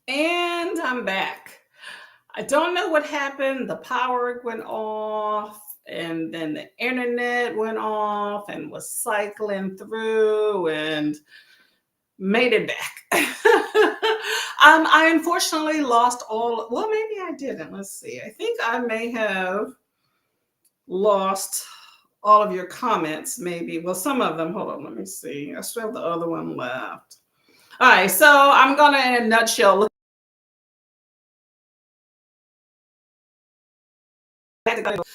And I'm back. I don't know what happened. The power went off, and then the internet went off and was cycling through and made it back. I unfortunately lost all. Well, maybe I didn't. Let's see. I think I may have lost all of your comments, maybe. Well, some of them. Hold on. Let me see. I still have the other one left. All right. So I'm going to, in a nutshell,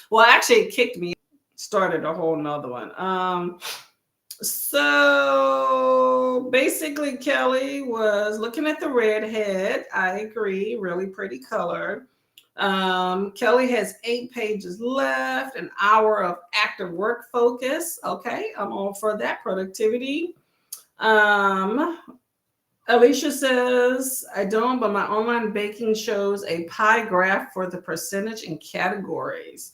well, actually, it kicked me, started a whole nother one. So basically, Kelly was looking at the redhead. I agree, really pretty color. Kelly has 8 pages left, an hour of active work focus. Okay, I'm all for that productivity. Um, Alicia says, I don't, but my online baking shows a pie graph for the percentage and categories.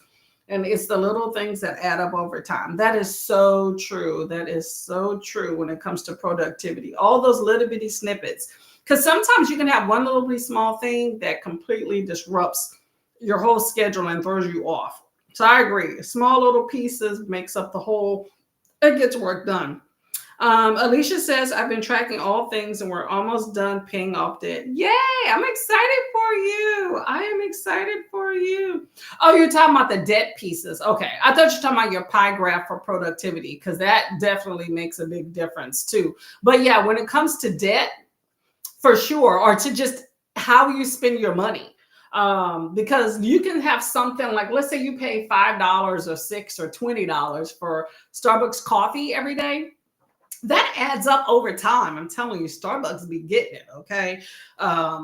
And it's the little things that add up over time. That is so true. That is so true when it comes to productivity. All those little bitty snippets. Because sometimes you can have one little bitty small thing that completely disrupts your whole schedule and throws you off. So I agree. Small little pieces makes up the whole, it gets work done. Alicia says, I've been tracking all things and we're almost done paying off debt. Yay! I'm excited for you. I am excited for you. Oh, you're talking about the debt pieces. Okay. I thought you were talking about your pie graph for productivity because that definitely makes a big difference too. But yeah, when it comes to debt, for sure, or to just how you spend your money. Because you can have something like, let's say you pay $5 or $6 or $20 for Starbucks coffee every day, that adds up over time. I'm telling you, Starbucks be getting it. Okay.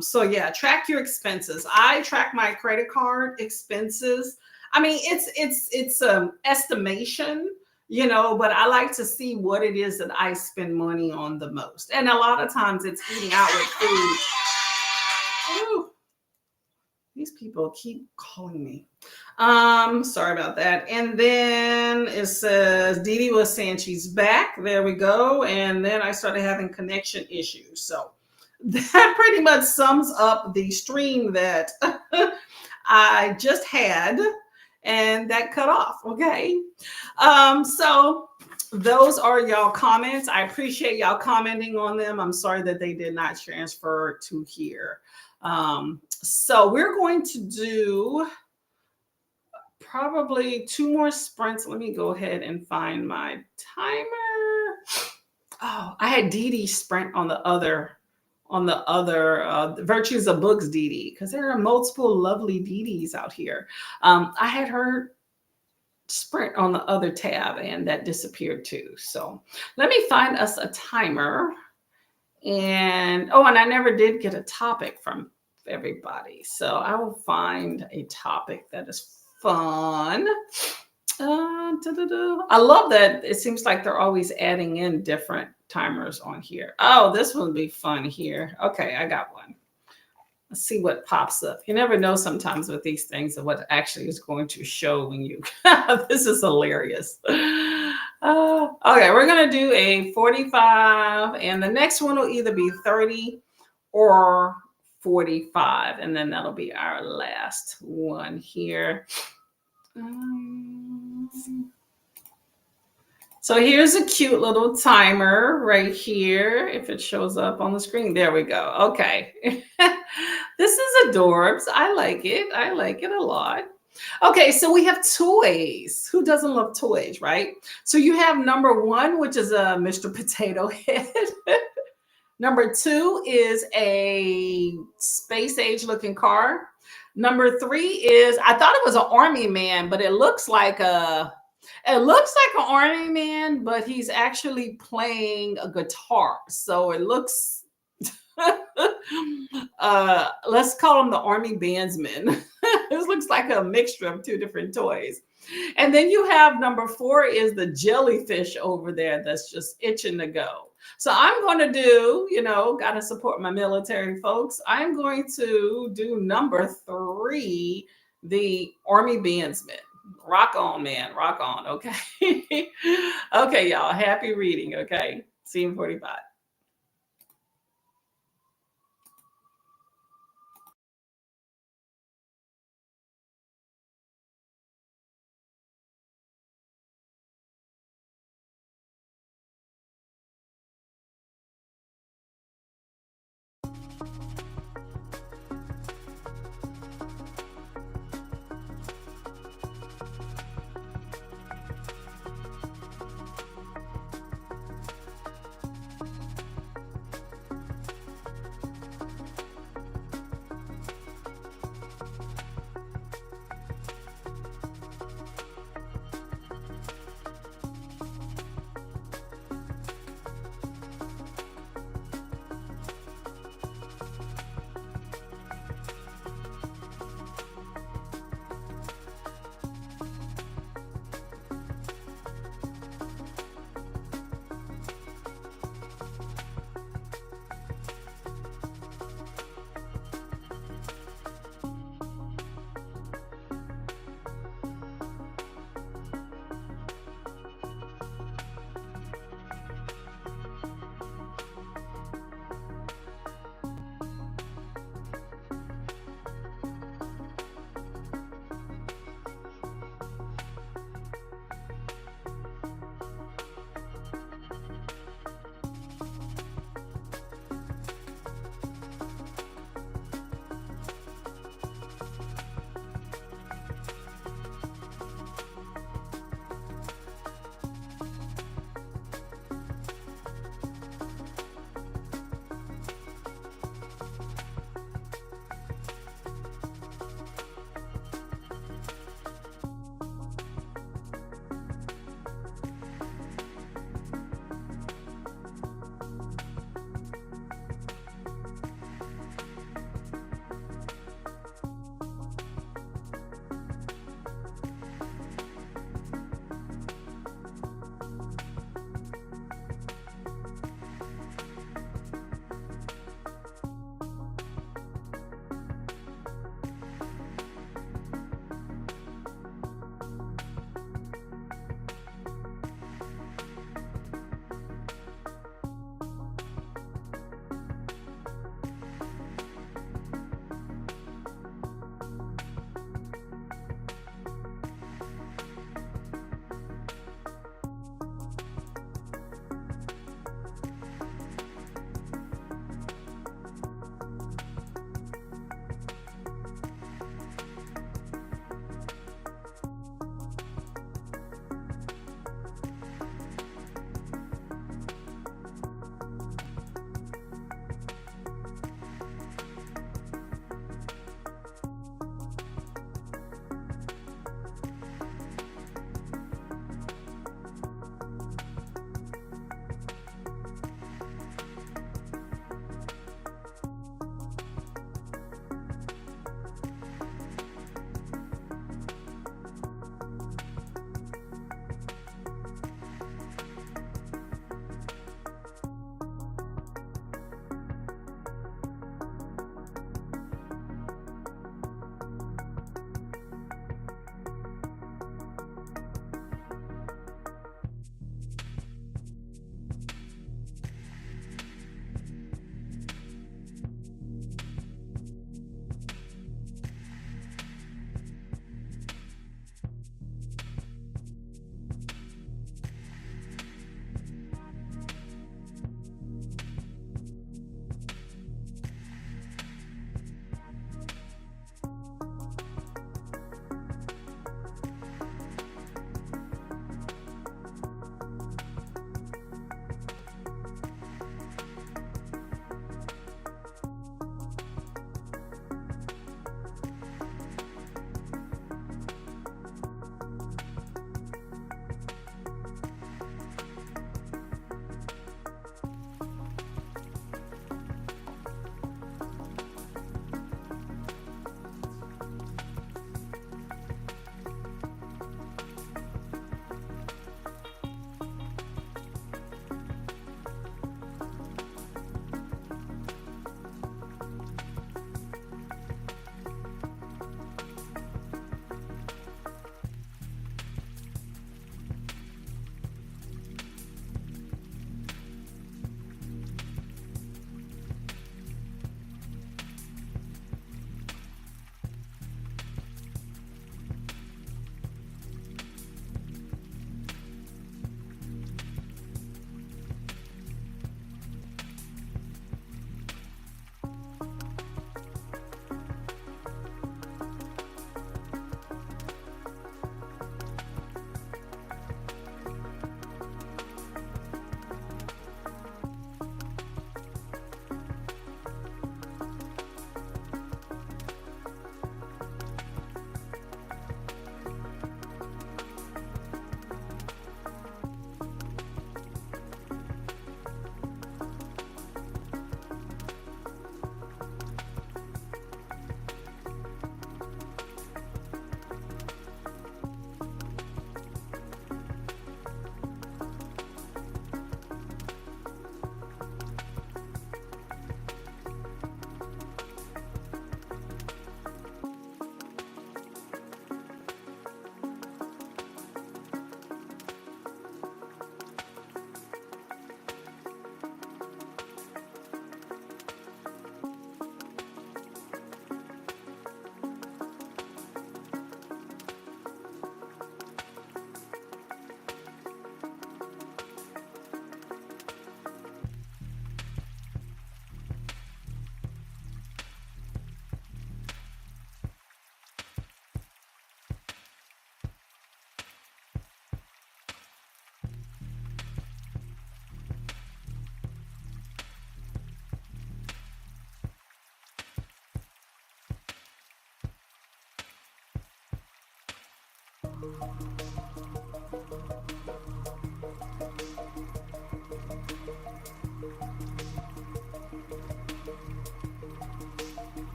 So yeah, track your expenses. I track my credit card expenses. I mean, it's estimation, but I like to see what it is that I spend money on the most. And a lot of times it's eating out with food. Ooh, these people keep calling me. Sorry about that. And then it says Dee Dee was saying she's back. There we go. And then I started having connection issues. So that pretty much sums up the stream that I just had, and that cut off. Okay. So those are y'all comments. I appreciate y'all commenting on them. I'm sorry that they did not transfer to here. So we're going to do probably 2 more sprints. Let me go ahead and find my timer. Oh, I had Dee Dee sprint on the other Virtues of Books Dee Dee, because there are multiple lovely Dee Dees out here. I had her sprint on the other tab and that disappeared too. So let me find us a timer. And and I never did get a topic from everybody. So I will find a topic that is fun. I love that it seems like they're always adding in different timers on here. Oh, this one would be fun here. Okay, I got one. Let's see what pops up. You never know sometimes with these things of what actually is going to show when you. This is hilarious. Okay, we're going to do a 45, and the next one will either be 30 or 45, and then that'll be our last one here. So here's a cute little timer right here. If it shows up on the screen, there we go. Okay. This is adorbs. I like it. I like it a lot. Okay, so we have toys. Who doesn't love toys, right? So you have number one, which is a Mr. Potato Head. Number two is a space age looking car. Number three is, I thought it was an army man, but it looks like an army man, but he's actually playing a guitar. So it looks let's call him the army bandsman. This looks like a mixture of two different toys. And then you have number four is the jellyfish over there that's just itching to go. So I'm going to do, got to support my military folks. I'm going to do number three, the army bandsman. Rock on, man. Rock on. Okay. Okay, y'all. Happy reading. Okay. Scene 45.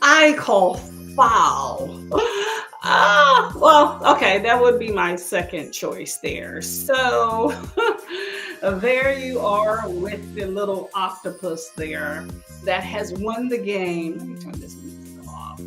I call foul. Well, okay, that would be my second choice there. So there you are with the little octopus there that has won the game. Let me turn this music off.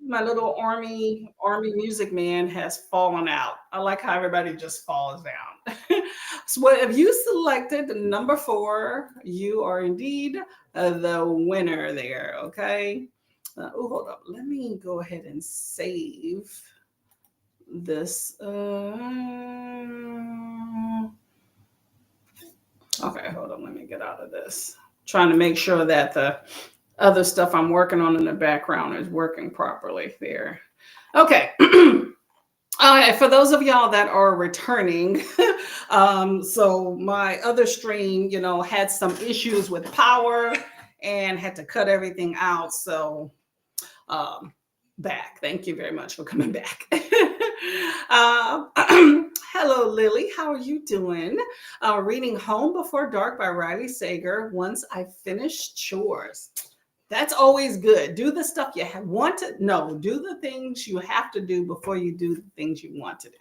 My little army music man has fallen out. I like how everybody just falls down. So what if you selected the number 4, you are indeed the winner there. Okay. Oh, hold up. Let me go ahead and save this. Okay, hold on. Let me get out of this. Trying to make sure that the other stuff I'm working on in the background is working properly there. Okay. For those of y'all that are returning, so my other stream, had some issues with power and had to cut everything out. So um, back. Thank you very much for coming back. uh, hello, Lily. How are you doing? Reading Home Before Dark by Riley Sager. Once I finish chores. That's always good. Do the stuff you want to. No, do the things you have to do before you do the things you want to do.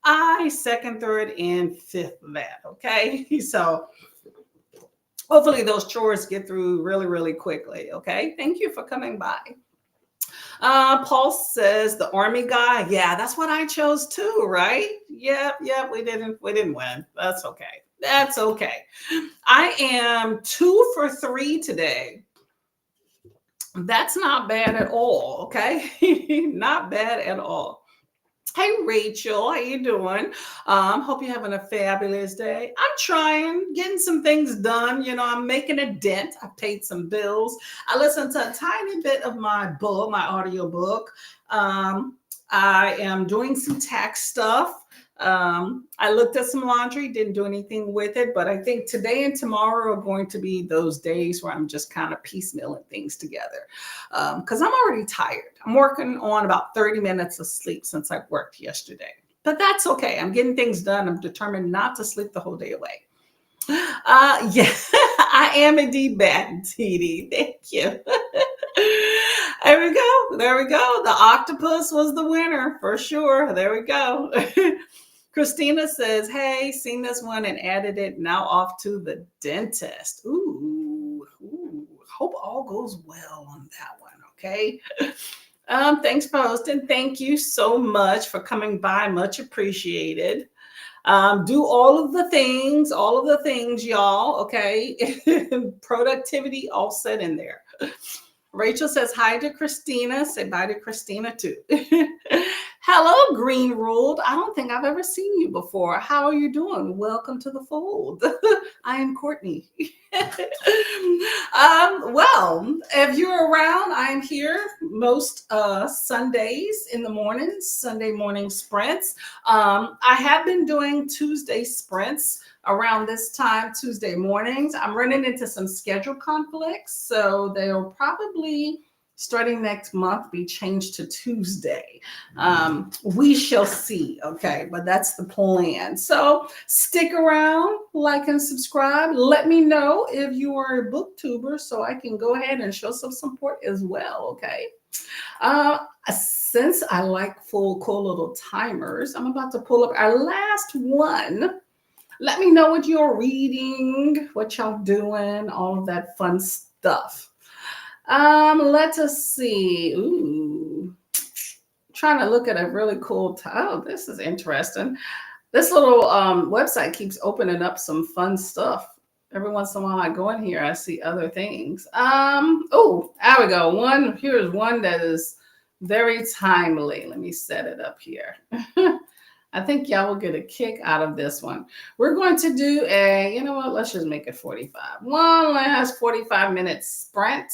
I second, third, and fifth that. Okay. So hopefully those chores get through really, really quickly. Okay. Thank you for coming by. Paul says the army guy. Yeah, that's what I chose too, right? Yep, we didn't win. That's okay. That's okay. I am 2 for 3 today. That's not bad at all, okay? Not bad at all. Hey Rachel, how you doing? Hope you're having a fabulous day. I'm trying, getting some things done. I'm making a dent. I paid some bills. I listened to a tiny bit of my book, my audio book. I am doing some tax stuff. I looked at some laundry, didn't do anything with it, but I think today and tomorrow are going to be those days where I'm just kind of piecemealing things together because I'm already tired. I'm working on about 30 minutes of sleep since I worked yesterday, but that's okay. I'm getting things done. I'm determined not to sleep the whole day away. Yeah, I am indeed back, TD. Thank you. There we go. There we go. The octopus was the winner for sure. There we go. Christina says, hey, seen this one and added it. Now off to the dentist. Ooh. Hope all goes well on that one. Okay. Thanks for hosting. Thank you so much for coming by. Much appreciated. Do all of the things, y'all. Okay. Productivity all set in there. Rachel says hi to Christina. Say bye to Christina too. Hello, Green Ruled. I don't think I've ever seen you before. How are you doing? Welcome to the fold. I am Courtney. Well, if you're around, I'm here most Sundays in the mornings, Sunday morning sprints. I have been doing Tuesday sprints around this time, Tuesday mornings. I'm running into some schedule conflicts, so they'll probably starting next month be changed to Tuesday. We shall see. Okay, but that's the plan. So stick around, like and subscribe. Let me know if you are a booktuber so I can go ahead and show some support as well. Okay. Since I like cool little timers, I'm about to pull up our last one. Let me know what you're reading, what y'all doing, all of that fun stuff. Let us see. Ooh, trying to look at a really cool. Oh, this is interesting. This little website keeps opening up some fun stuff. Every once in a while, I go in here, I see other things. Oh, there we go. Here's one that is very timely. Let me set it up here. I think y'all will get a kick out of this one. We're going to do let's just make it 45. One last 45-minute sprint.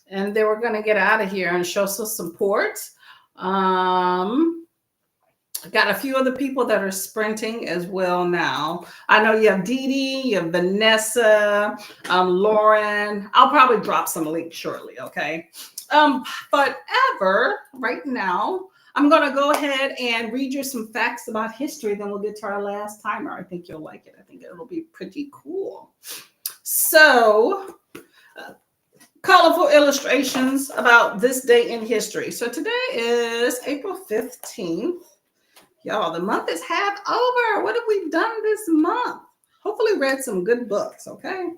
And then we're going to get out of here and show some support. Got a few other people that are sprinting as well now. I know you have Dee Dee, you have Vanessa, Lauren. I'll probably drop some links shortly, okay? But right now, I'm going to go ahead and read you some facts about history. Then we'll get to our last timer. I think you'll like it. I think it'll be pretty cool. So colorful illustrations about this day in history. So today is April 15th. Y'all, the month is half over. What have we done this month? Hopefully read some good books, okay?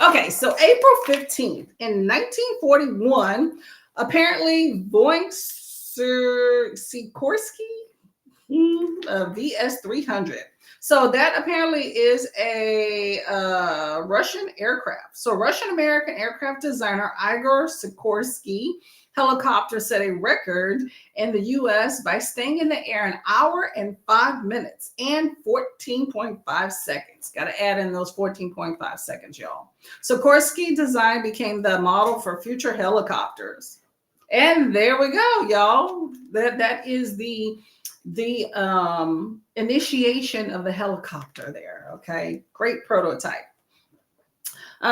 Okay, so April 15th in 1941, apparently Sikorsky VS-300. So that apparently is a Russian aircraft. So Russian-American aircraft designer Igor Sikorsky helicopter set a record in the U.S. by staying in the air an hour and 5 minutes and 14.5 seconds. Got to add in those 14.5 seconds, y'all. Sikorsky design became the model for future helicopters. And there we go, y'all. That is the initiation of the helicopter there. Okay, great prototype. In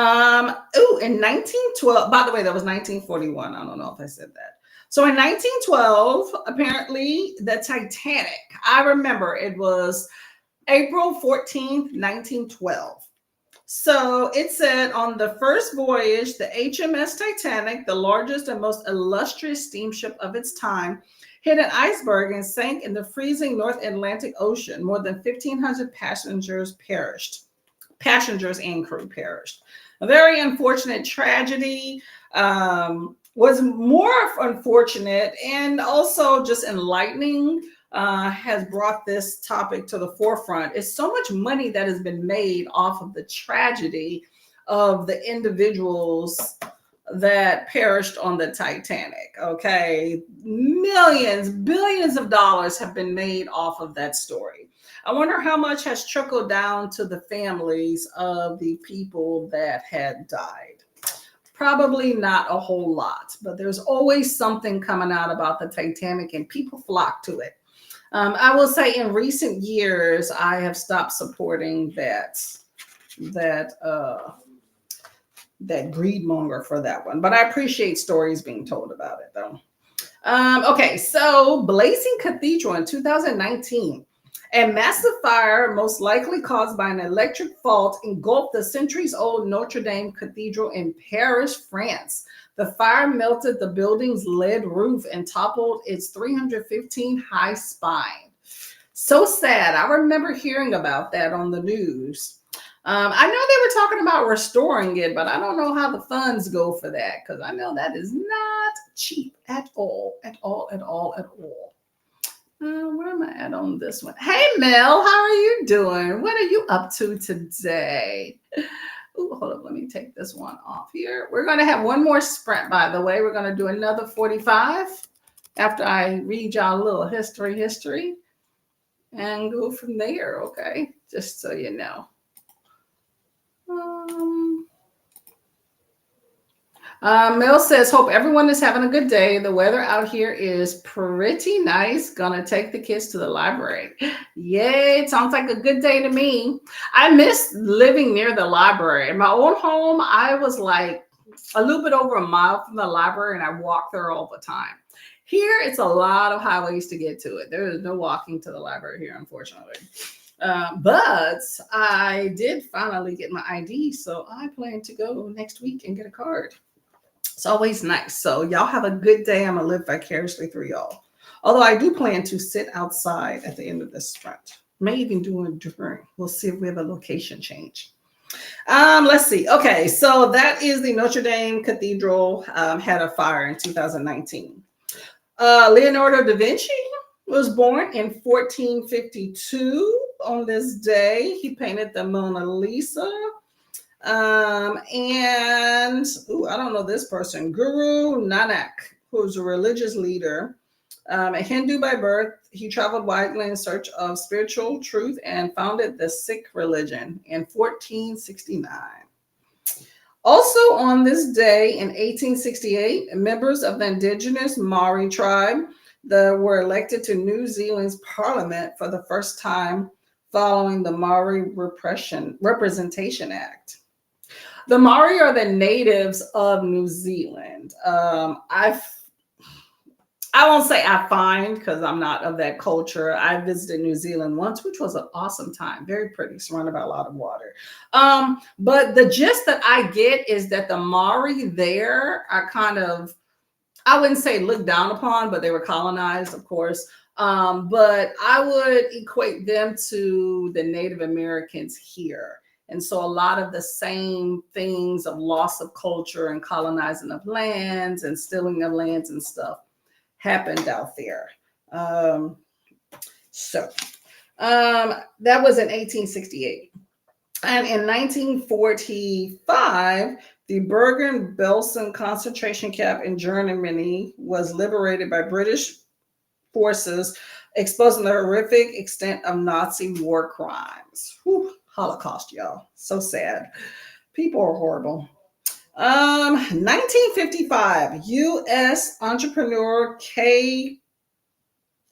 1912, by the way, that was 1941. I don't know if I said that. So in 1912, apparently the Titanic, I remember it was April 14th, 1912. So it said on the first voyage, the HMS Titanic, the largest and most illustrious steamship of its time, hit an iceberg and sank in the freezing North Atlantic Ocean. More than 1,500 passengers perished. Passengers and crew perished. A very unfortunate tragedy. Was more unfortunate and also just enlightening. Has brought this topic to the forefront. It's so much money that has been made off of the tragedy of the individuals that perished on the Titanic. Okay, millions, billions of dollars have been made off of that story. I wonder how much has trickled down to the families of the people that had died. Probably not a whole lot, but there's always something coming out about the Titanic and people flock to it. I will say in recent years, I have stopped supporting that greedmonger for that one, but I appreciate stories being told about it though. Okay, so Blazing Cathedral in 2019. A massive fire, most likely caused by an electric fault, engulfed the centuries-old Notre Dame Cathedral in Paris, France. The fire melted the building's lead roof and toppled its 315 high spine. So sad. I remember hearing about that on the news. I know they were talking about restoring it, but I don't know how the funds go for that because I know that is not cheap at all, at all, at all, at all. Where am I at on this one? Hey, Mel, how are you doing? What are you up to today? Ooh, hold up. Let me take this one off here. We're going to have one more sprint, by the way. We're going to do another 45 after I read y'all a little history, and go from there, okay? Just so you know. Mel says, hope everyone is having a good day. The weather out here is pretty nice. Gonna take the kids to the library. Yay, it sounds like a good day to me. I miss living near the library. In my old home, I was like a little bit over a mile from the library and I walked there all the time. Here, it's a lot of highways to get to it. There is no walking to the library here, unfortunately. But I did finally get my ID, so I plan to go next week and get a card. It's always nice. So y'all have a good day. I'm going to live vicariously through y'all. Although I do plan to sit outside at the end of this sprint. May even do it during. We'll see if we have a location change. Let's see. Okay, so that is the Notre Dame Cathedral had a fire in 2019. Leonardo da Vinci was born in 1452 on this day. He painted the Mona Lisa. I don't know this person, Guru Nanak, who's a religious leader, a Hindu by birth. He traveled widely in search of spiritual truth and founded the Sikh religion in 1469. Also on this day in 1868, members of the indigenous Maori tribe that were elected to New Zealand's parliament for the first time following the Maori Representation Act. The Maori are the natives of New Zealand. I won't say I find because I'm not of that culture. I visited New Zealand once, which was an awesome time. Very pretty, surrounded by a lot of water. But the gist that I get is that the Maori there are kind of, I wouldn't say looked down upon, but they were colonized, of course. But I would equate them to the Native Americans here. And so a lot of the same things of loss of culture and colonizing of lands and stealing of lands and stuff happened out there. Um, so that was in 1868. And in 1945, the Bergen-Belsen concentration camp in Germany was liberated by British forces, exposing the horrific extent of Nazi war crimes. Whew, Holocaust, y'all. So sad. People are horrible. 1955, U.S. entrepreneur Ray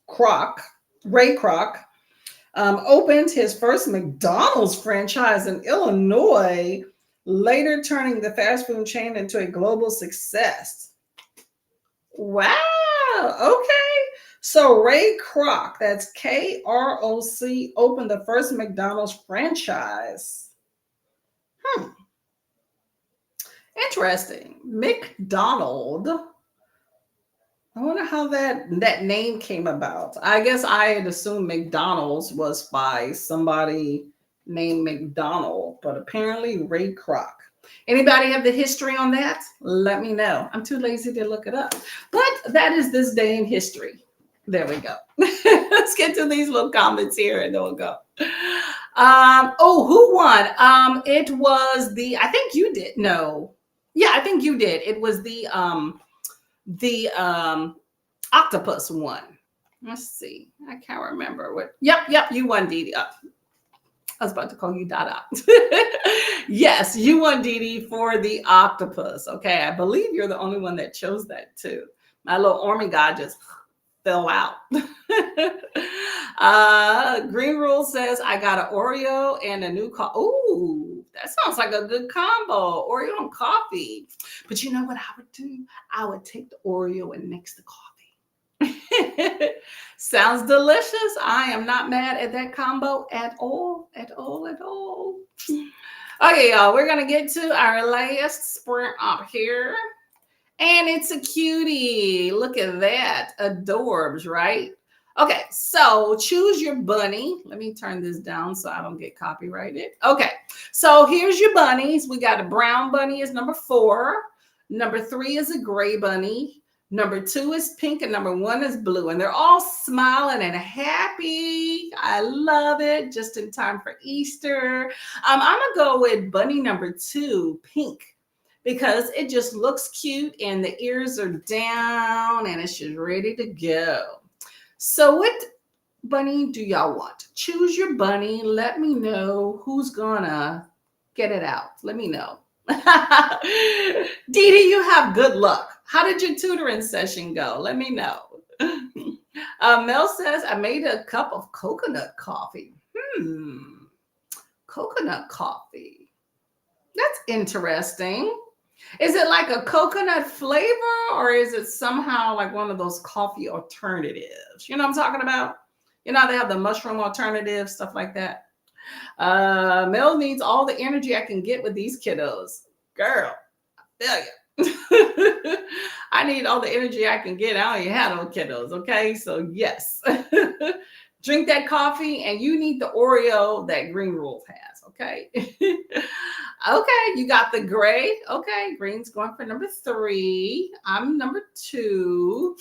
Kroc, opened his first McDonald's franchise in Illinois, later turning the fast food chain into a global success. Wow. Okay. So Ray Kroc, that's Kroc, opened the first McDonald's franchise. Interesting. McDonald. I wonder how that name came about. I guess I had assumed McDonald's was by somebody named McDonald, but apparently Ray Kroc. Anybody have the history on that? Let me know. I'm too lazy to look it up. But that is this day in history. There we go. Let's get to these little comments here and then we'll go. Who won? It was I think you did. No. Yeah, I think you did. It was the octopus one. Let's see. I can't remember what. Yep, you won, Dee Dee. I was about to call you Dada. Yes, you won, Dee Dee, for the octopus. Okay, I believe you're the only one that chose that too. My little army guy just fell out. Green Rule says I got an Oreo and a new coffee. Ooh, that sounds like a good combo. Oreo and coffee. But you know what I would do? I would take the Oreo and mix the coffee. Sounds delicious. I am not mad at that combo at all. Okay, y'all, we're gonna get to our last sprint up here. And it's a cutie. Look at that. Adorbs, right? Okay, so choose your bunny. Let me turn this down so I don't get copyrighted. Okay, so here's your bunnies. We got a brown bunny is number 4. Number 3 is a gray bunny. Number 2 is pink and number 1 is blue. And they're all smiling and happy. I love it. Just in time for Easter. I'm going to go with bunny number 2, pink, because it just looks cute and the ears are down and it's just ready to go. So what bunny do y'all want? Choose your bunny. Let me know who's gonna get it out. Let me know. Dee Dee, you have good luck. How did your tutoring session go? Let me know. Mel says, I made a cup of coconut coffee. Coconut coffee. That's interesting. Is it like a coconut flavor or is it somehow like one of those coffee alternatives? You know what I'm talking about? You know, they have the mushroom alternative, stuff like that. Mel needs all the energy I can get with these kiddos. Girl, I tell you. I need all the energy I can get. I don't even have no kiddos, okay? So yes. Drink that coffee and you need the Oreo that Green Rule has, okay? Okay, you got the gray. Okay, green's going for number 3. I'm number 2.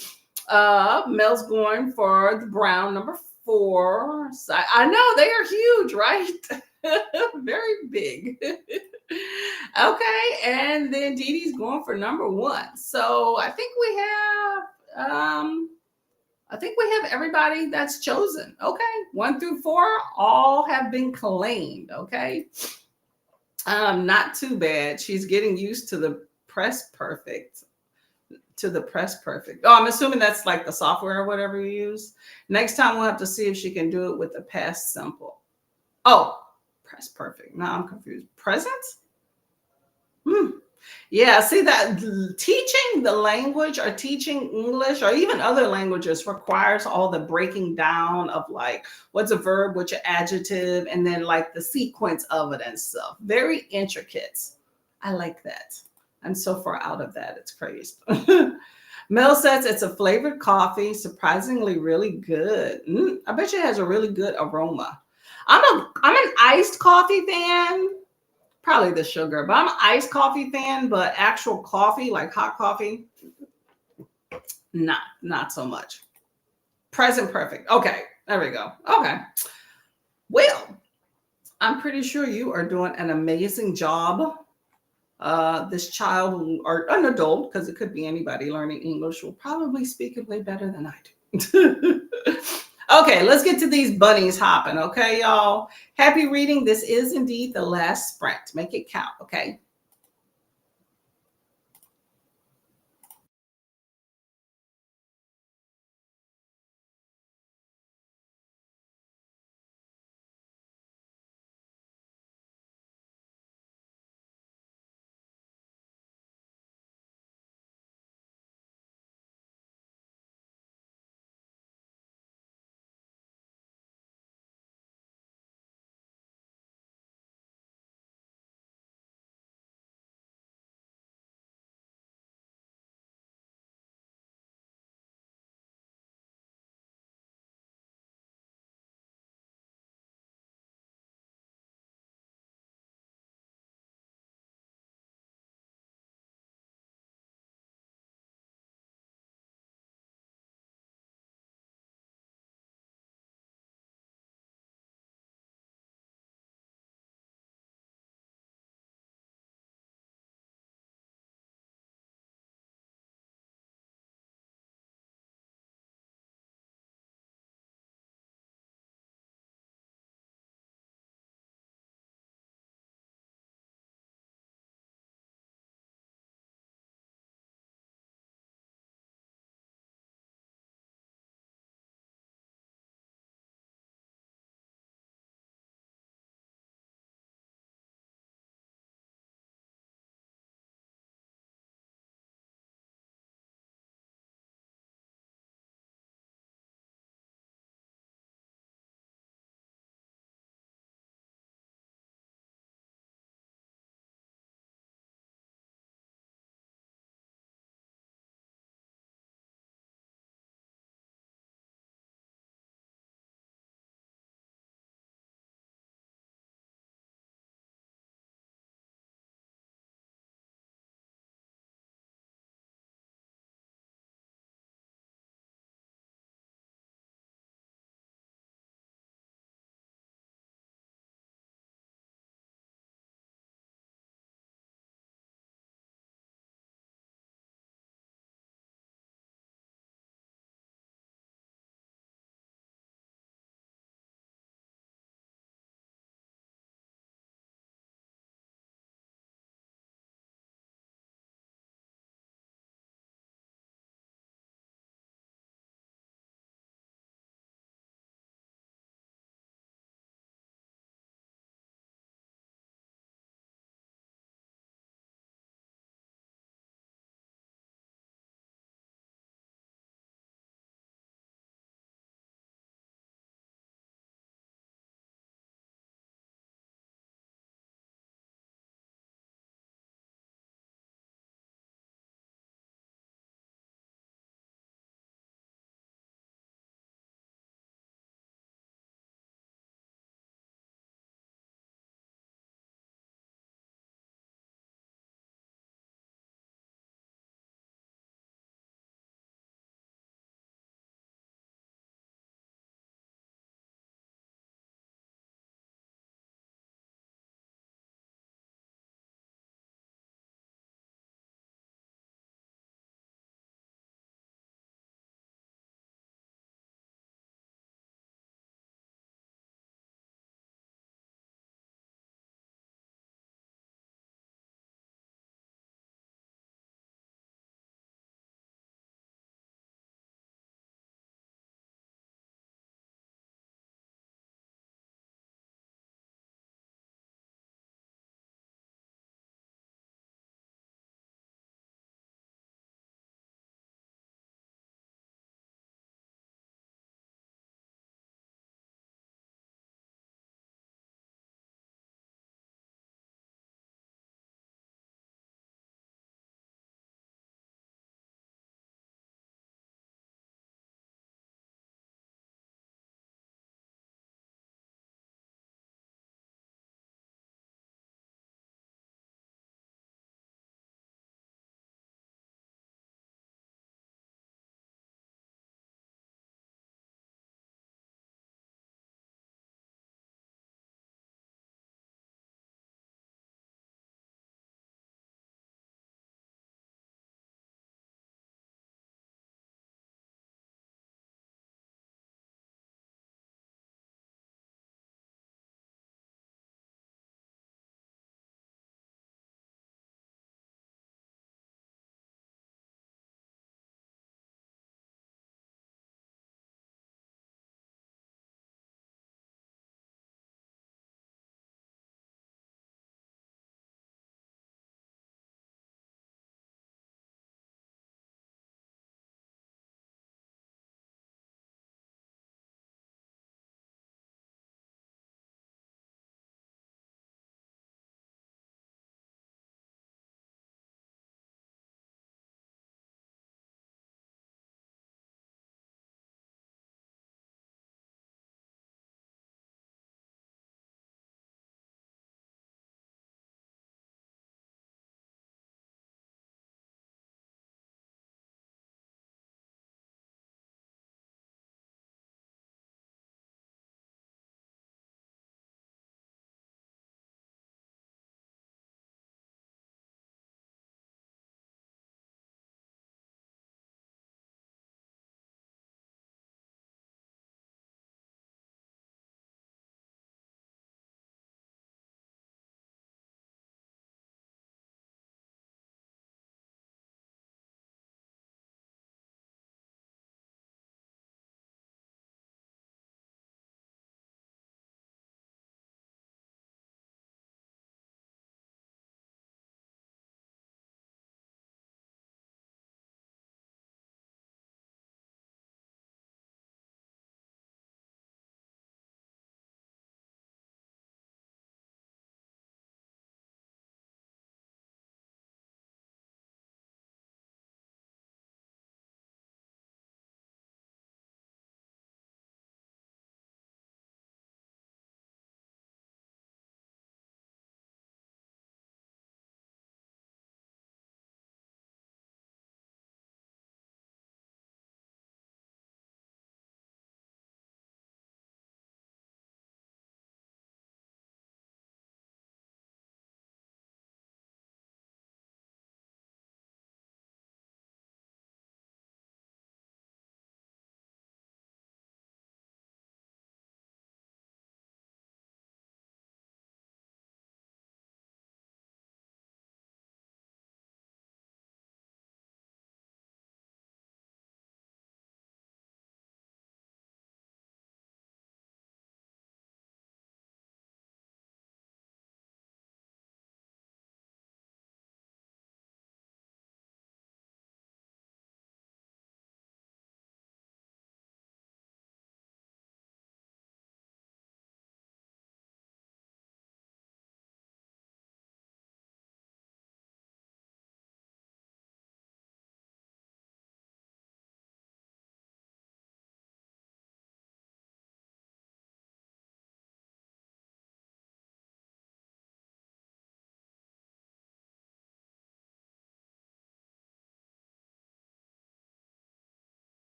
Mel's going for the brown, number 4. So I know they are huge, right? Very big. Okay, and then Dee Dee's going for number 1. So I think we have everybody that's chosen. Okay, 1 through 4 all have been claimed. Okay. Not too bad. She's getting used to the Press Perfect. Oh, I'm assuming that's like the software or whatever you use. Next time we'll have to see if she can do it with the past simple. Oh, Press Perfect. Now I'm confused. Present? Yeah, see that teaching the language or teaching English or even other languages requires all the breaking down of like what's a verb, what's an adjective, and then like the sequence of it and stuff. Very intricate. I like that. I'm so far out of that. It's crazy. Mel says it's a flavored coffee, surprisingly really good. I bet you it has a really good aroma. I'm an iced coffee fan, probably the sugar, but I'm an iced coffee fan, but actual coffee, like hot coffee, not so much. Present perfect. Okay, there we go. Okay. Well, I'm pretty sure you are doing an amazing job. This child or an adult, because it could be anybody learning English, will probably speak it way better than I do. Okay, let's get to these bunnies hopping. Okay, y'all. Happy reading. This is indeed the last sprint. Make it count. Okay.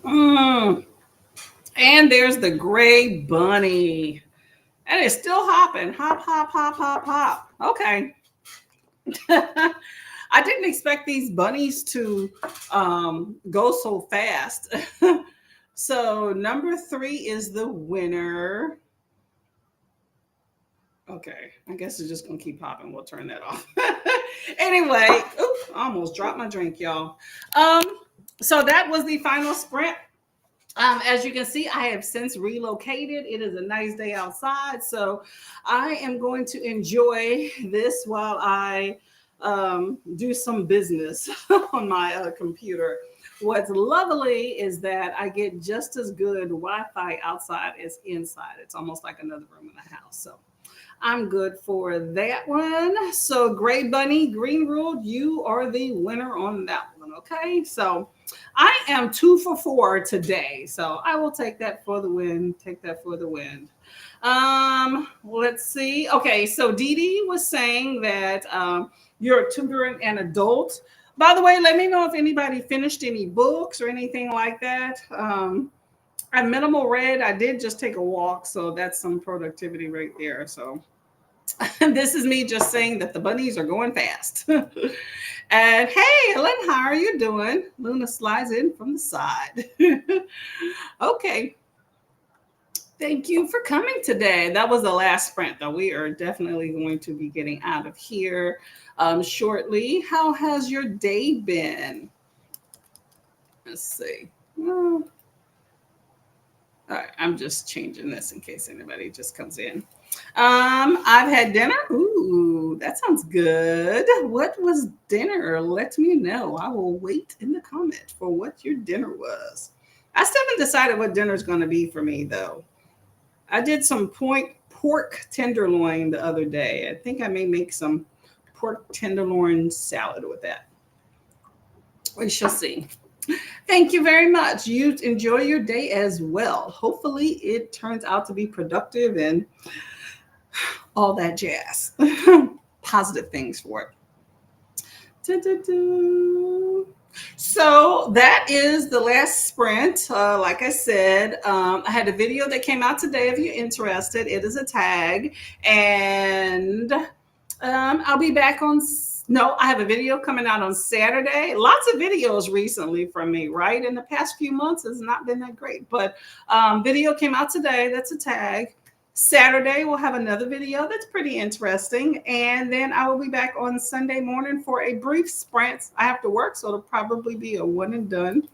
Mm. And there's the gray bunny. And it's still hopping. Hop, hop, hop, hop, hop. Okay. I didn't expect these bunnies to go so fast. So number 3 is the winner. Okay, I guess it's just gonna keep popping. We'll turn that off. Anyway, oops, I almost dropped my drink, y'all. So that was the final sprint. As you can see, I have since relocated. It is a nice day outside, so I am going to enjoy this while I do some business on my computer. What's lovely is that I get just as good Wi-Fi outside as inside. It's almost like another room in the house. So I'm good for that one. So Gray Bunny, Green Ruled, you are the winner on that one. Okay. So I am 2 for 4 today. So I will take that for the win. Take that for the win. Let's see. Okay. So Dee Dee was saying that you're tutoring an adult. By the way, let me know if anybody finished any books or anything like that. At Minimal Red, I did just take a walk, so that's some productivity right there. So this is me just saying that the bunnies are going fast. And hey, Ellen, how are you doing? Luna slides in from the side. Okay. Thank you for coming today. That was the last sprint, though. We are definitely going to be getting out of here shortly. How has your day been? Let's see. Well, all right, I'm just changing this in case anybody just comes in. I've had dinner. Ooh, that sounds good. What was dinner? Let me know. I will wait in the comment for what your dinner was. I still haven't decided what dinner is going to be for me, though. I did some pork tenderloin the other day. I think I may make some pork tenderloin salad with that. We shall see. Thank you very much. You enjoy your day as well. Hopefully it turns out to be productive and all that jazz. Positive things for it. So that is the last sprint. Like I said, I had a video that came out today. If you're interested, it is a tag, and I'll be back on. No, I have a video coming out on Saturday. Lots of videos recently from me, right? In the past few months, it's not been that great, but video came out today. That's a tag. Saturday, we'll have another video that's pretty interesting. And then I will be back on Sunday morning for a brief sprint. I have to work, so it'll probably be a one and done.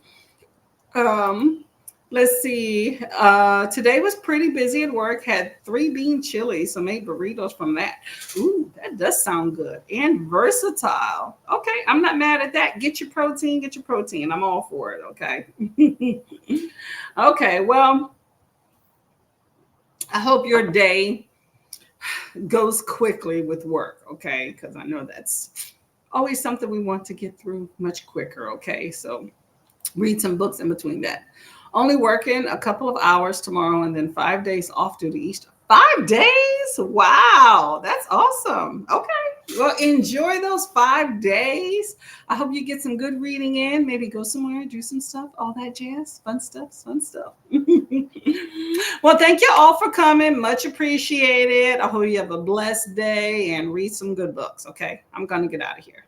Let's see. Today was pretty busy at work. Had 3 bean chili, so made burritos from that. Ooh, that does sound good and versatile. Okay, I'm not mad at that. Get your protein, get your protein. I'm all for it. Okay. Okay, well, I hope your day goes quickly with work, okay? Because I know that's always something we want to get through much quicker, okay? So read some books in between that. Only working a couple of hours tomorrow and then 5 days off due to Easter. 5 days? Wow, that's awesome. Okay. Well, enjoy those 5 days. I hope you get some good reading in. Maybe go somewhere, do some stuff, all that jazz. Fun stuff, fun stuff. Well, thank you all for coming. Much appreciated. I hope you have a blessed day and read some good books. Okay. I'm going to get out of here.